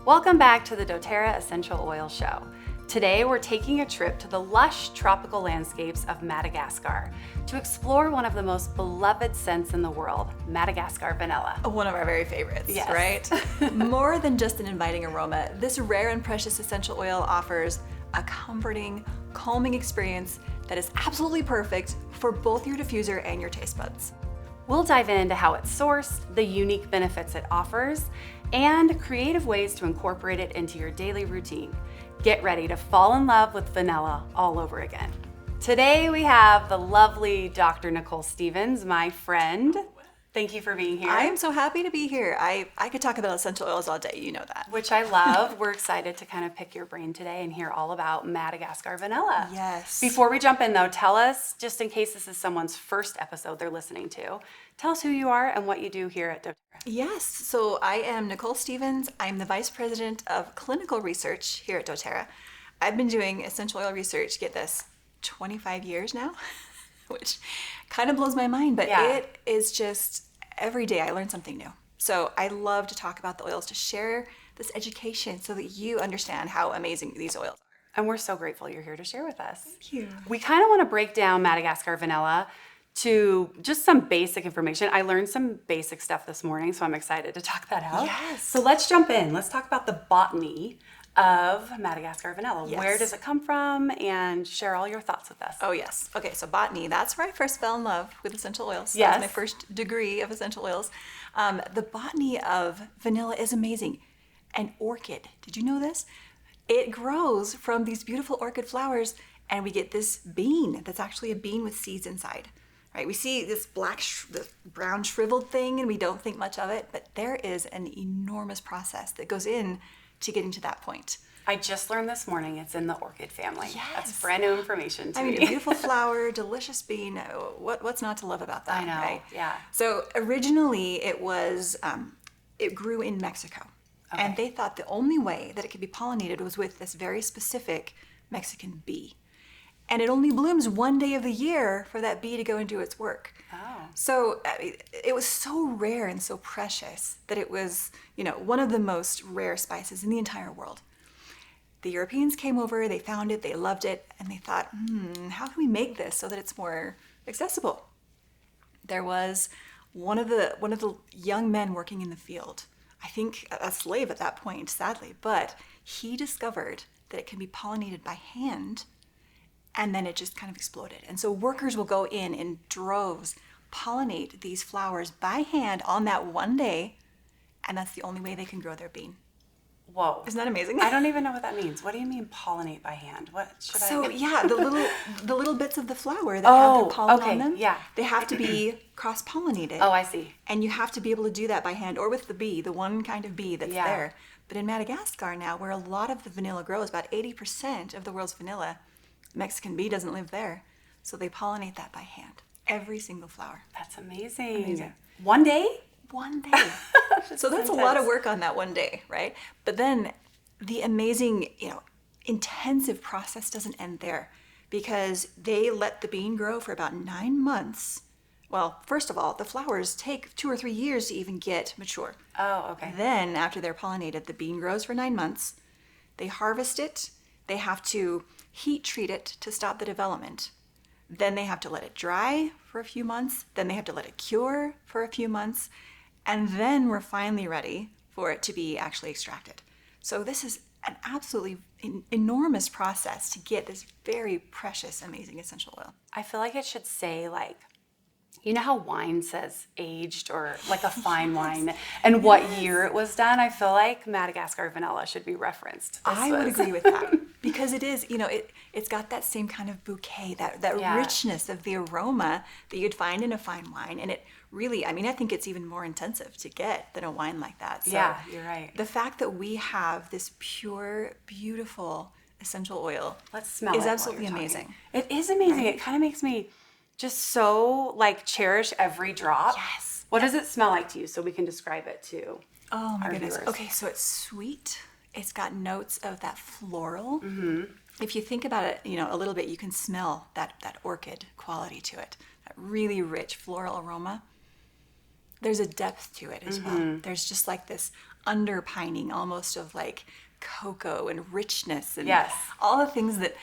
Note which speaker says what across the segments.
Speaker 1: Welcome back to the doTERRA Essential Oil Show. Today we're taking a trip to the lush tropical landscapes of Madagascar to explore one of the most beloved scents in the world, Madagascar Vanilla.
Speaker 2: One of our very favorites,
Speaker 1: Yes.
Speaker 2: right? More than just an inviting aroma, this rare and precious essential oil offers a comforting, calming experience that is absolutely perfect for both your diffuser and your taste buds.
Speaker 1: We'll dive into how it's sourced, the unique benefits it offers, and creative ways to incorporate it into your daily routine. Get ready to fall in love with vanilla all over again. Today we have the lovely Dr. Nicole Stevens, my friend. Thank you for being here.
Speaker 2: I am so happy to be here. I could talk about essential oils all day, you know that.
Speaker 1: Which I love. We're excited to kind of pick your brain today and hear all about Madagascar Vanilla.
Speaker 2: Yes.
Speaker 1: Before we jump in though, tell us, just in case this is someone's first episode they're listening to, tell us who you are and what you do here at doTERRA.
Speaker 2: Yes, so I am Nicole Stevens. I'm the Vice President of Clinical Research here at doTERRA. I've been doing essential oil research, get this, 25 years now, which kind of blows my mind, but It is just every day I learn something new. So I love to talk about the oils, to share this education so that you understand how amazing these oils are.
Speaker 1: And we're so grateful you're here to share with us.
Speaker 2: Thank you.
Speaker 1: We kind of want to break down Madagascar Vanilla to just some basic information. I learned some basic stuff this morning, so I'm excited to talk that out.
Speaker 2: Yes.
Speaker 1: So let's jump in. Let's talk about the botany of Madagascar Vanilla.
Speaker 2: Yes.
Speaker 1: Where does it come from? And share all your thoughts with us.
Speaker 2: Oh yes. Okay, so botany, that's where I first fell in love with essential oils.
Speaker 1: Yes.
Speaker 2: That's my first degree of essential oils. The botany of vanilla is amazing. An orchid, did you know this? It grows from these beautiful orchid flowers and we get this bean that's actually a bean with seeds inside. Right? We see this this brown shriveled thing and we don't think much of it, but there is an enormous process that goes in to getting to that point.
Speaker 1: I just learned this morning it's in the orchid family.
Speaker 2: Yes.
Speaker 1: That's brand new information to
Speaker 2: I
Speaker 1: me.
Speaker 2: mean, a beautiful flower, delicious bean. What's not to love about that?
Speaker 1: I know,
Speaker 2: right?
Speaker 1: yeah.
Speaker 2: So originally it was, it grew in Mexico.
Speaker 1: Okay.
Speaker 2: And they thought the only way that it could be pollinated was with this very specific Mexican bee. And it only blooms one day of the year for that bee to go and do its work.
Speaker 1: Oh.
Speaker 2: So it was so rare and so precious that it was, one of the most rare spices in the entire world. The Europeans came over, they found it, they loved it, and they thought, how can we make this so that it's more accessible? There was one of the young men working in the field, I think a slave at that point, sadly, but he discovered that it can be pollinated by hand, and then it just kind of exploded. And so workers will go in droves, pollinate these flowers by hand on that one day, and that's the only way they can grow their bean.
Speaker 1: Whoa.
Speaker 2: Isn't that amazing?
Speaker 1: I don't even know what that means. What do you mean pollinate by hand? What should
Speaker 2: the little bits of the flower that have their pollen on them, they have to be cross-pollinated.
Speaker 1: Oh, I see.
Speaker 2: And you have to be able to do that by hand or with the bee, the one kind of bee that's there. But in Madagascar now, where a lot of the vanilla grows, about 80% of the world's vanilla, Mexican bee doesn't live there. So they pollinate that by hand. Every single flower.
Speaker 1: That's amazing. One day?
Speaker 2: One day. So that's a lot of work on that one day, right? But then the amazing, intensive process doesn't end there because they let the bean grow for about 9 months. Well, first of all, the flowers take 2 or 3 years to even get mature.
Speaker 1: Oh, okay.
Speaker 2: Then after they're pollinated, the bean grows for 9 months. They harvest it. They have to heat treat it to stop the development. Then they have to let it dry for a few months. Then they have to let it cure for a few months. And then we're finally ready for it to be actually extracted. So this is an absolutely enormous process to get this very precious, amazing essential oil.
Speaker 1: I feel like it should say you know how wine says aged or like a fine wine and what year it was done? I feel like Madagascar Vanilla should be referenced.
Speaker 2: I would agree with that because it is, it's got that same kind of bouquet, that richness of the aroma that you'd find in a fine wine. And it really, I think it's even more intensive to get than a wine like that. So
Speaker 1: yeah, you're right.
Speaker 2: The fact that we have this pure, beautiful essential oil
Speaker 1: Let's smell
Speaker 2: is
Speaker 1: it
Speaker 2: absolutely amazing.
Speaker 1: It is amazing.
Speaker 2: Right?
Speaker 1: It kind of makes me just so cherish every drop.
Speaker 2: Yes.
Speaker 1: What does it smell like to you so we can describe it to
Speaker 2: Oh my goodness.
Speaker 1: viewers?
Speaker 2: Okay, so it's sweet. It's got notes of that floral.
Speaker 1: Mm-hmm.
Speaker 2: If you think about it, a little bit, you can smell that orchid quality to it. That really rich floral aroma. There's a depth to it as well. There's just like this underpining almost of like cocoa and richness and
Speaker 1: Yes.
Speaker 2: all the things that,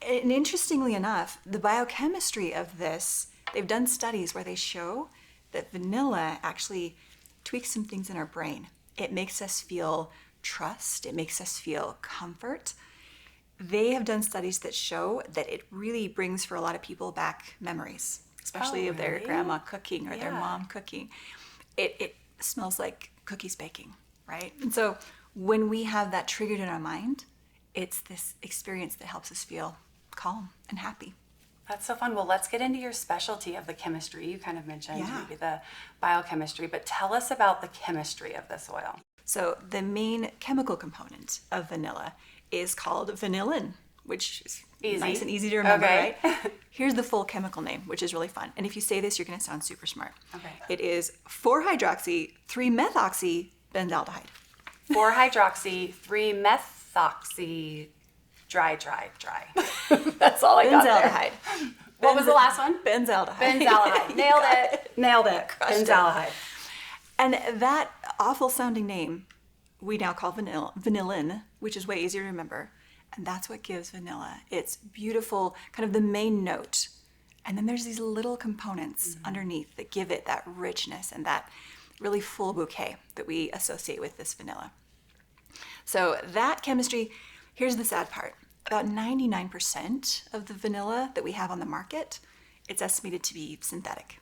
Speaker 2: and interestingly enough, the biochemistry of this, they've done studies where they show that vanilla actually tweaks some things in our brain. It makes us feel trust, it makes us feel comfort. They have done studies that show that it really brings for a lot of people back memories, especially of their grandma cooking or their mom cooking. It smells like cookies baking, right? And so when we have that triggered in our mind, it's this experience that helps us feel calm and happy.
Speaker 1: That's so fun. Well, let's get into your specialty of the chemistry. You kind of mentioned maybe the biochemistry, but tell us about the chemistry of this oil.
Speaker 2: So the main chemical component of vanilla is called vanillin, which is nice and easy to remember, right? Here's the full chemical name, which is really fun. And if you say this, you're going to sound super smart.
Speaker 1: Okay.
Speaker 2: It is 4-hydroxy, 3-methoxy,
Speaker 1: 4-hydroxy, 3-methoxy, dry. That's all I got
Speaker 2: benzaldehyde.
Speaker 1: What was the last one?
Speaker 2: Benzaldehyde.
Speaker 1: Benzaldehyde. Nailed it. Benzaldehyde.
Speaker 2: And that awful sounding name we now call vanillin, which is way easier to remember. And that's what gives vanilla its beautiful, kind of the main note. And then there's these little components underneath that give it that richness and that really full bouquet that we associate with this vanilla. So that chemistry, here's the sad part. About 99% of the vanilla that we have on the market, it's estimated to be synthetic.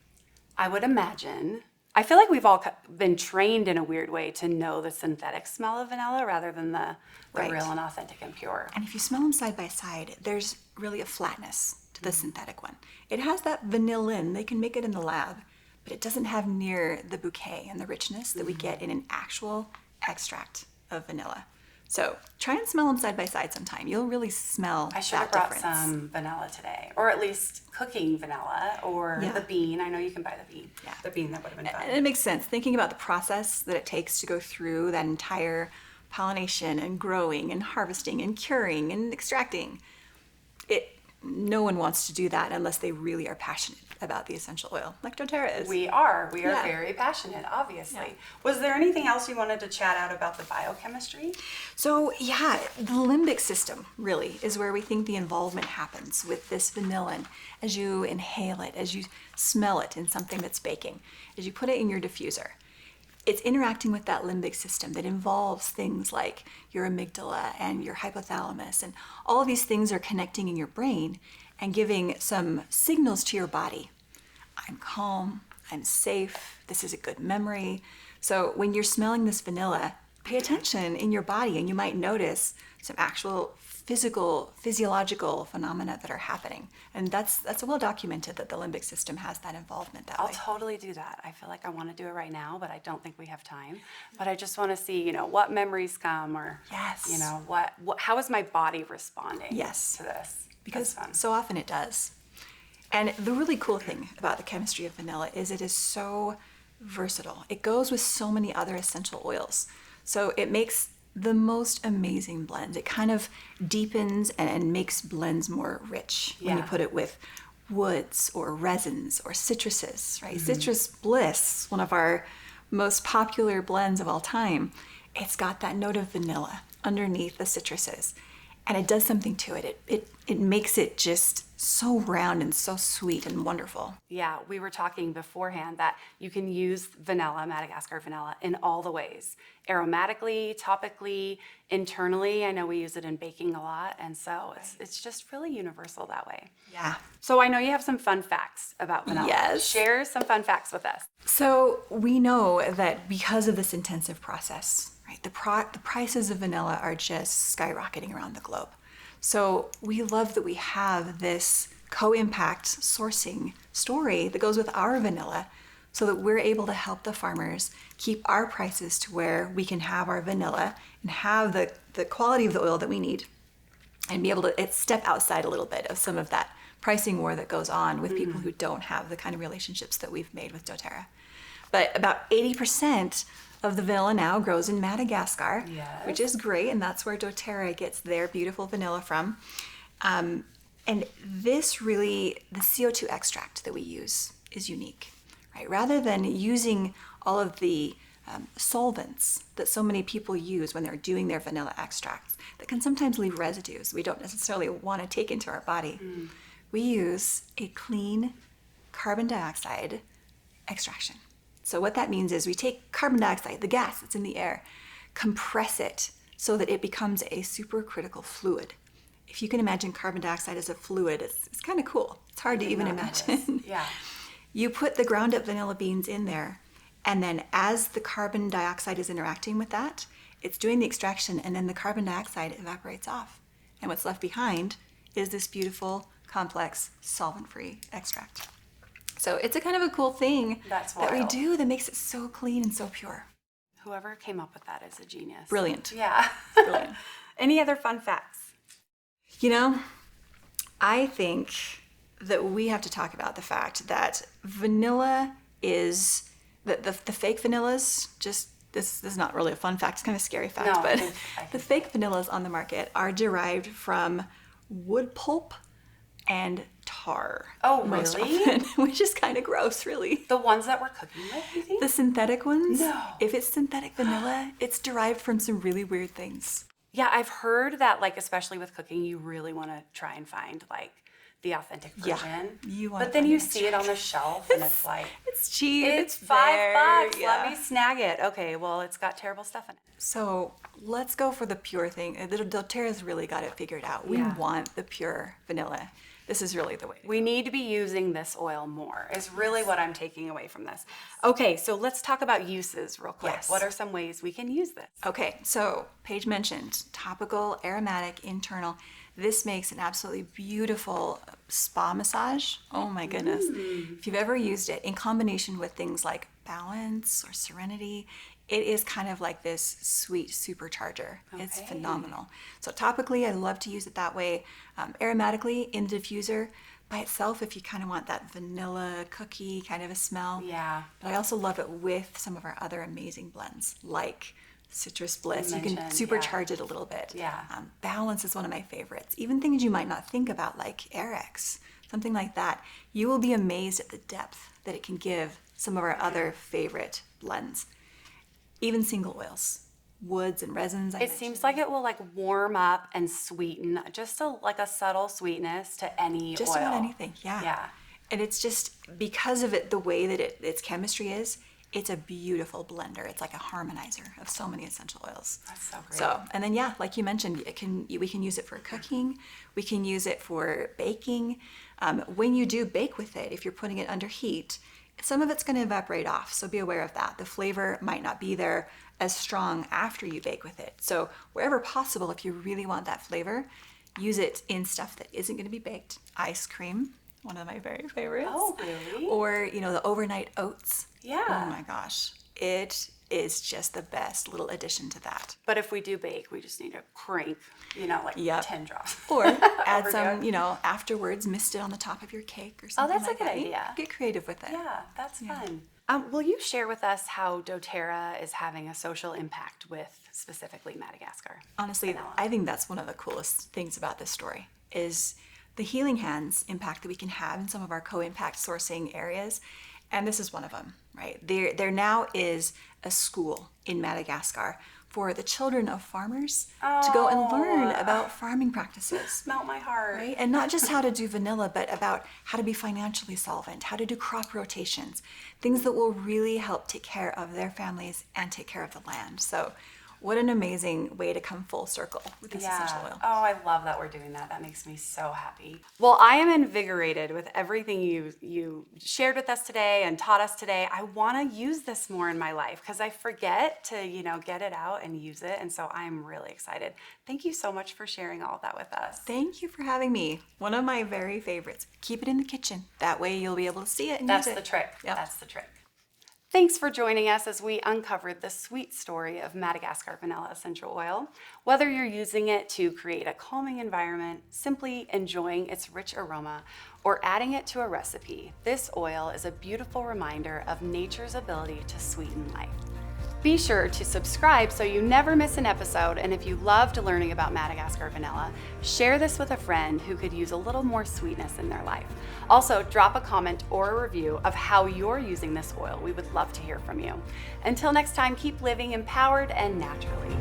Speaker 1: I would imagine. I feel like we've all been trained in a weird way to know the synthetic smell of vanilla rather than the real and authentic and pure.
Speaker 2: And if you smell them side by side, there's really a flatness to the synthetic one. It has that vanillin. They can make it in the lab, but it doesn't have near the bouquet and the richness that we get in an actual extract of vanilla. So try and smell them side by side sometime. You'll really smell that difference.
Speaker 1: I should have brought some vanilla today, or at least cooking vanilla, or the bean. I know you can buy the bean.
Speaker 2: Yeah.
Speaker 1: The bean, that would have been fun.
Speaker 2: And it makes sense. Thinking about the process that it takes to go through that entire pollination and growing and harvesting and curing and extracting, no one wants to do that unless they really are passionate about the essential oil, like doTERRA is.
Speaker 1: We are very passionate, obviously. Yeah. Was there anything else you wanted to chat out about the biochemistry?
Speaker 2: So the limbic system really is where we think the involvement happens with this vanillin. As you inhale it, as you smell it in something that's baking, as you put it in your diffuser, it's interacting with that limbic system that involves things like your amygdala and your hypothalamus, and all of these things are connecting in your brain and giving some signals to your body. I'm calm, I'm safe, this is a good memory. So when you're smelling this vanilla, pay attention in your body and you might notice some actual physiological phenomena that are happening. And that's well documented that the limbic system has that involvement that way.
Speaker 1: I'll totally do that. I feel like I want to do it right now, but I don't think we have time. But I just want to see, what memories come, or how is my body responding to this?
Speaker 2: Because so often it does. And the really cool thing about the chemistry of vanilla is it is so versatile. It goes with so many other essential oils. So it makes the most amazing blends. It kind of deepens and makes blends more rich when you put it with woods or resins or citruses, right? Citrus Bliss, one of our most popular blends of all time, it's got that note of vanilla underneath the citruses. And it does something to it. It makes it just so round and so sweet and wonderful.
Speaker 1: Yeah, we were talking beforehand that you can use vanilla, Madagascar vanilla, in all the ways. Aromatically, topically, internally. I know we use it in baking a lot, and so it's just really universal that way.
Speaker 2: Yeah.
Speaker 1: So I know you have some fun facts about vanilla.
Speaker 2: Yes.
Speaker 1: Share some fun facts with us.
Speaker 2: So we know that because of this intensive process, right, the prices of vanilla are just skyrocketing around the globe. So we love that we have this co-impact sourcing story that goes with our vanilla, so that we're able to help the farmers keep our prices to where we can have our vanilla and have the quality of the oil that we need, and be able to step outside a little bit of some of that pricing war that goes on with people who don't have the kind of relationships that we've made with doTERRA. But about 80% of the vanilla now grows in Madagascar, which is great, and that's where doTERRA gets their beautiful vanilla from. And this really, the CO2 extract that we use is unique, right? Rather than using all of the solvents that so many people use when they're doing their vanilla extracts that can sometimes leave residues we don't necessarily want to take into our body. We use a clean carbon dioxide extraction. So what that means is we take carbon dioxide, the gas that's in the air, compress it so that it becomes a supercritical fluid. If you can imagine carbon dioxide as a fluid, it's kind of cool. It's hard to even imagine.
Speaker 1: Yeah.
Speaker 2: You put the ground up vanilla beans in there, and then as the carbon dioxide is interacting with that, it's doing the extraction, and then the carbon dioxide evaporates off. And what's left behind is this beautiful, complex, solvent-free extract. So it's a kind of a cool thing that we do that makes it so clean and so pure.
Speaker 1: Whoever came up with that is a genius.
Speaker 2: Brilliant.
Speaker 1: Yeah.
Speaker 2: Brilliant.
Speaker 1: Any other fun facts?
Speaker 2: You know, I think that we have to talk about the fact that vanilla is, the fake vanillas, just, this is not really a fun fact, it's kind of a scary fact,
Speaker 1: No,
Speaker 2: but the fake vanillas on the market are derived from wood pulp and tar.
Speaker 1: Oh,
Speaker 2: most
Speaker 1: really?
Speaker 2: often, which is kind of gross, really.
Speaker 1: The ones that we're cooking with, you think?
Speaker 2: The synthetic ones,
Speaker 1: No.
Speaker 2: if it's synthetic vanilla, it's derived from some really weird things.
Speaker 1: Yeah, I've heard that, like, especially with cooking, you really want to try and find, like, the authentic version.
Speaker 2: Yeah, you want
Speaker 1: but
Speaker 2: to
Speaker 1: then
Speaker 2: find
Speaker 1: you
Speaker 2: the
Speaker 1: see it on the shelf, and it's like,
Speaker 2: It's cheap.
Speaker 1: it's $5.
Speaker 2: there, yeah.
Speaker 1: Let me snag it. Okay, well, it's got terrible stuff in it.
Speaker 2: So let's go for the pure thing. doTERRA's really got it figured out. We
Speaker 1: Yeah.
Speaker 2: want the pure vanilla. This is really the way.
Speaker 1: We need to be using this oil more, is really what I'm taking away from this. Okay, so let's talk about uses real quick.
Speaker 2: Yes.
Speaker 1: What are some ways we can use this?
Speaker 2: Okay, so Paige mentioned topical, aromatic, internal. This makes an absolutely beautiful spa massage. Oh my goodness. If you've ever used it in combination with things like balance or serenity, it is kind of like this sweet supercharger. It's
Speaker 1: Okay.
Speaker 2: phenomenal. So topically, I love to use it that way. Aromatically, in the diffuser, by itself, if you kind of want that vanilla cookie kind of a smell.
Speaker 1: Yeah.
Speaker 2: But I also love it with some of our other amazing blends, like Citrus Bliss. You can
Speaker 1: mentioned,
Speaker 2: supercharge it a little bit.
Speaker 1: Yeah.
Speaker 2: Balance is one of my favorites. Even things you might not think about, like Arex, something like that. You will be amazed at the depth that it can give some of our other favorite blends. Even single oils, woods and resins.
Speaker 1: It seems like it will like warm up and sweeten, just like a subtle sweetness to any
Speaker 2: just
Speaker 1: oil.
Speaker 2: about anything, yeah.
Speaker 1: Yeah.
Speaker 2: And it's just because of it, the way that its chemistry is, it's a beautiful blender. It's like a harmonizer of so many essential oils.
Speaker 1: That's so great.
Speaker 2: So, and then yeah, like you mentioned, we can use it for cooking. We can use it for baking. When you do bake with it, if you're putting it under heat, some of it's going to evaporate off. So be aware of that. The flavor might not be there as strong after you bake with it. So wherever possible, if you really want that flavor, use it in stuff that isn't going to be baked. Ice cream, one of my very favorites.
Speaker 1: Oh, really?
Speaker 2: Or, the overnight oats.
Speaker 1: Yeah.
Speaker 2: Oh my gosh. It is just the best little addition to that.
Speaker 1: But if we do bake, we just need to crank, like
Speaker 2: Yep.
Speaker 1: 10 drops.
Speaker 2: Or add
Speaker 1: Overdo
Speaker 2: some,
Speaker 1: it.
Speaker 2: Afterwards, mist it on the top of your cake or something
Speaker 1: that's a
Speaker 2: like
Speaker 1: good
Speaker 2: that. You
Speaker 1: idea.
Speaker 2: Get creative with it.
Speaker 1: Yeah, that's fun. Will you share with us how doTERRA is having a social impact with specifically Madagascar?
Speaker 2: Honestly,
Speaker 1: Vanilla?
Speaker 2: I think that's one of the coolest things about this story is the healing hands impact that we can have in some of our co-impact sourcing areas. And this is one of them, right? There now is a school in Madagascar for the children of farmers to go and learn about farming practices.
Speaker 1: Melt my heart.
Speaker 2: Right? And not just how to do vanilla, but about how to be financially solvent, how to do crop rotations, things that will really help take care of their families and take care of the land. So what an amazing way to come full circle with this essential oil.
Speaker 1: Oh, I love that we're doing that. That makes me so happy. Well, I am invigorated with everything you shared with us today and taught us today. I want to use this more in my life because I forget to, get it out and use it. And so I'm really excited. Thank you so much for sharing all of that with us.
Speaker 2: Thank you for having me. One of my very favorites. Keep it in the kitchen. That way you'll be able to see it and
Speaker 1: That's
Speaker 2: use it.
Speaker 1: the trick.
Speaker 2: Yep.
Speaker 1: That's the trick. Thanks for joining us as we uncovered the sweet story of Madagascar Vanilla Essential Oil. Whether you're using it to create a calming environment, simply enjoying its rich aroma, or adding it to a recipe, this oil is a beautiful reminder of nature's ability to sweeten life. Be sure to subscribe so you never miss an episode, and if you loved learning about Madagascar vanilla, share this with a friend who could use a little more sweetness in their life. Also, drop a comment or a review of how you're using this oil. We would love to hear from you. Until next time, keep living empowered and naturally.